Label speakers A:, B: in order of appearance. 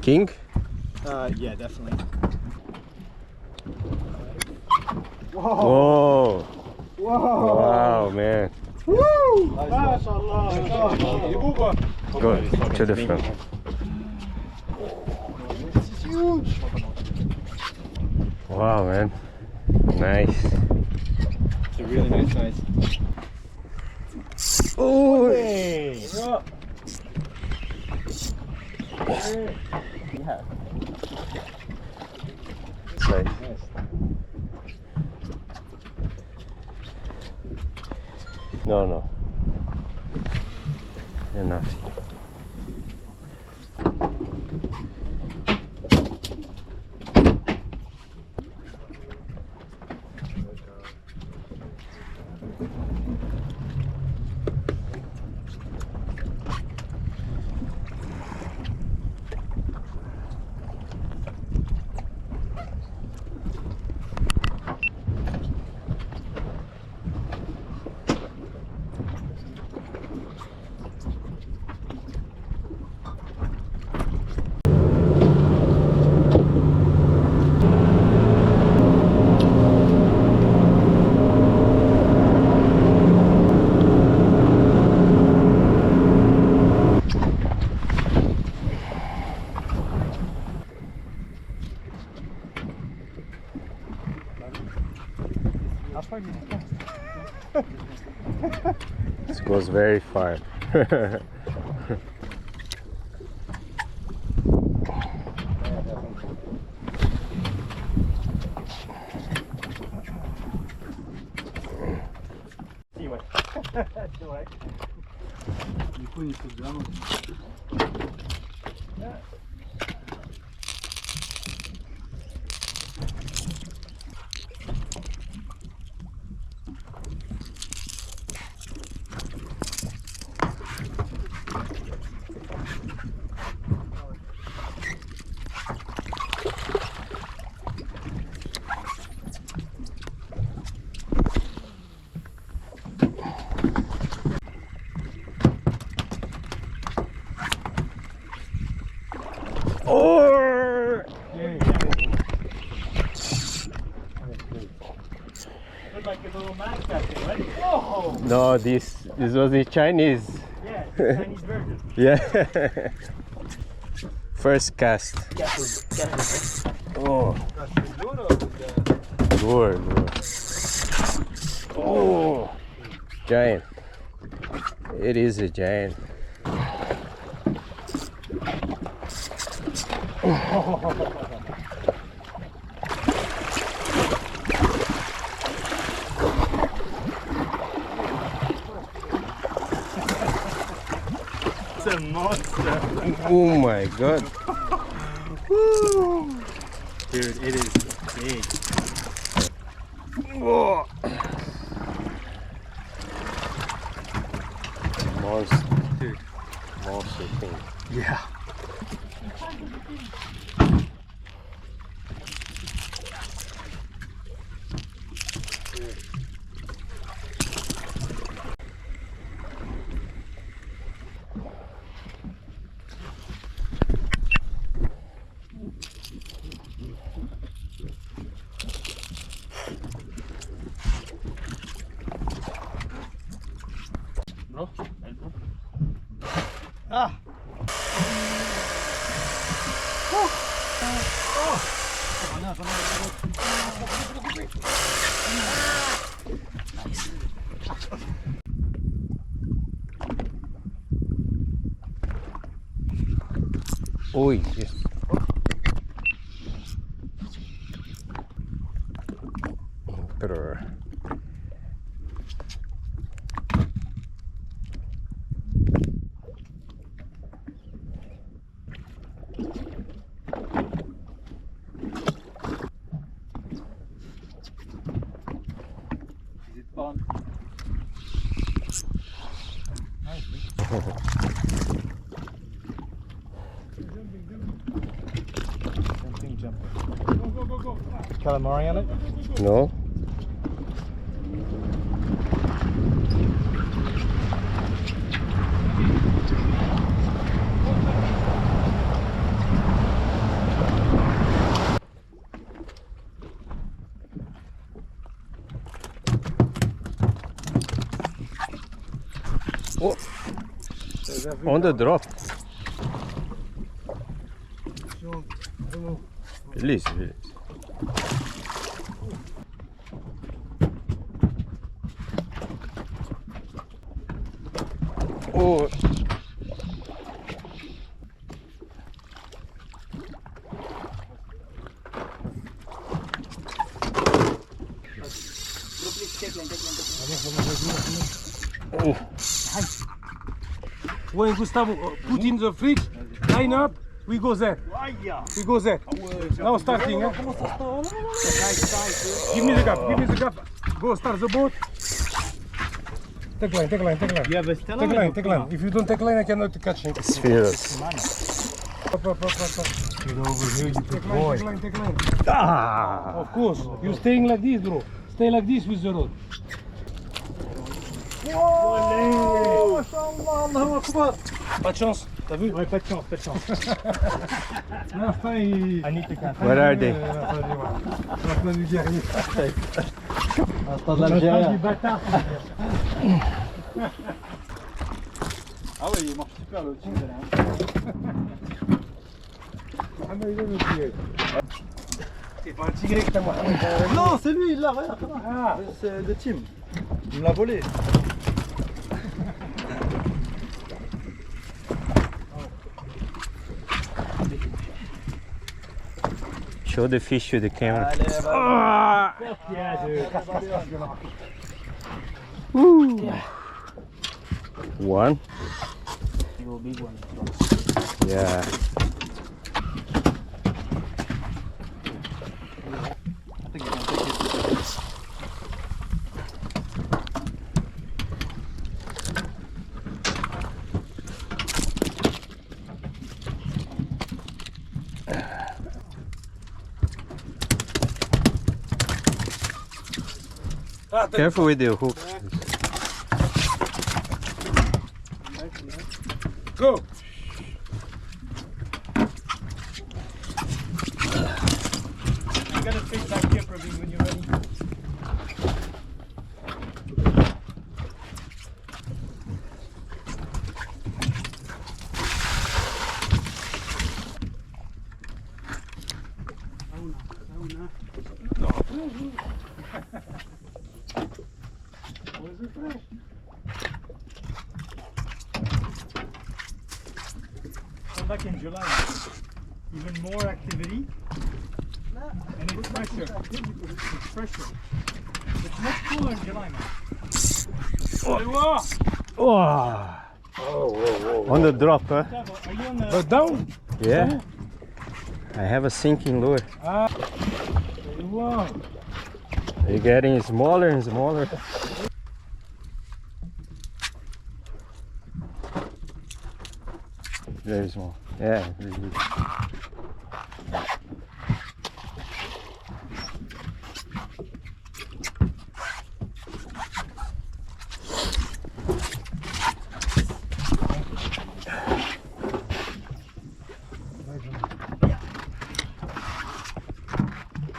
A: King?
B: Yeah, definitely.
A: Whoa!
B: Whoa!
A: Wow, man.
B: Woo!
A: Good. To the front.
B: This is huge.
A: Wow, man. Nice.
B: It's a really nice size.
A: Oh!
B: Hey! Yeah.
A: Sorry. No. Enough. This goes very far. Oh!
B: Look like a little match back there, right? Whoa!
A: No, this was the Chinese.
B: Yeah, it's the Chinese version.
A: Yeah. First cast. Oh. Lure. Oh. Giant. It is a giant.
B: It's a monster.
A: Oh my god.
B: Woo. Dude, it is big.
A: Whoa. Monster.
B: Dude.
A: Monster thing.
B: Yeah. Bro, ah.
A: Oi, yes. Pero
B: Is it on? Nice. Jumping. Go. Calamari on it?
A: no. On the drop. Release, release. Oh. Oh.
C: When Gustavo put in the fridge, line up, we go there. We go there. Now starting. Give me the gap, give me the gap. Go start the boat. Take line, take line, take line.
B: You have a
C: Take line, take line. If you don't take line, I cannot catch him.
A: SPHEROS.
C: Up.
B: Get over here, you
C: Take line, take line.
A: Ah.
C: Of course. You staying like this, bro. Stay like this with the rod.
B: Wow!
C: Pas de chance, t'as vu?
B: Ouais, pas de chance, pas de chance.
C: La fin, il...
B: I need to catch.
A: Where are they?
C: La fin du guerrier.
B: Instant de l'Algérie.
C: Du bâtard.
B: Ah oui, il marche super le tigre là.
C: Ah mais il est le tigre. C'est pas un tigre que t'as moi.
B: Non, c'est lui, il l'a, regarde.
C: Ah.
B: C'est de Tim. Il me l'a volé.
A: Show the fish to the camera.
B: Allez,
A: Ah.
B: Woo.
A: One.
B: Big one.
A: Yeah. Careful with the hook.
C: Go.
B: You gotta fish back here, Praveen, when you're ready.
C: Where's the fish?
B: Come back in July. Even more activity. And it's fresher. It's fresher. It's much cooler in July, man.
A: Oh. On the drop, huh?
B: Are you on the...
C: But down.
A: Yeah. I have a sinking lure.
C: Ah. Wow.
A: You're getting smaller and smaller. Very small. Yeah. Really.